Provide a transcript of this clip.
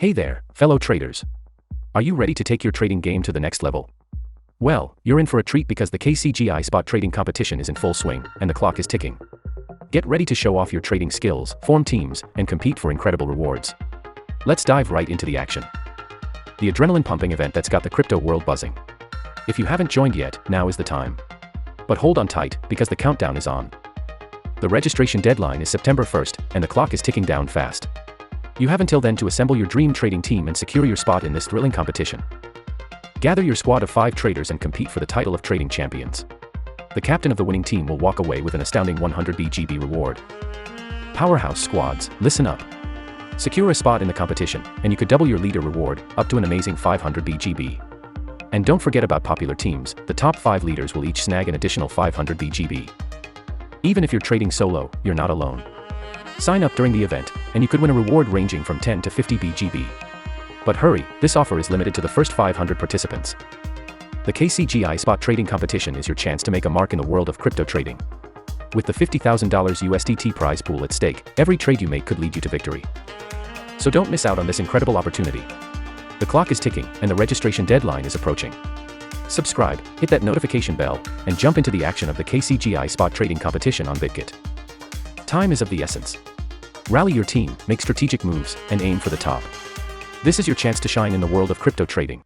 Hey there, fellow traders. Are you ready to take your trading game to the next level? Well, you're in for a treat because the KCGI spot trading competition is in full swing, and the clock is ticking. Get ready to show off your trading skills, form teams, and compete for incredible rewards. Let's dive right into the action. The adrenaline-pumping event that's got the crypto world buzzing. If you haven't joined yet, now is the time. But hold on tight, because the countdown is on. The registration deadline is September 1st, and the clock is ticking down fast. You have until then to assemble your dream trading team and secure your spot in this thrilling competition. Gather your squad of 5 traders and compete for the title of trading champions. The captain of the winning team will walk away with an astounding 100 BGB reward. Powerhouse squads, listen up. Secure a spot in the competition, and you could double your leader reward, up to an amazing 500 BGB. And don't forget about popular teams, the top 5 leaders will each snag an additional 500 BGB. Even if you're trading solo, you're not alone. Sign up during the event, and you could win a reward ranging from 10 to 50 BGB. But hurry, this offer is limited to the first 500 participants. The KCGI spot trading competition is your chance to make a mark in the world of crypto trading. With the $50,000 USDT prize pool at stake, every trade you make could lead you to victory. So don't miss out on this incredible opportunity. The clock is ticking, and the registration deadline is approaching. Subscribe, hit that notification bell, and jump into the action of the KCGI spot trading competition on Bitget. Time is of the essence. Rally your team, make strategic moves, and aim for the top. This is your chance to shine in the world of crypto trading.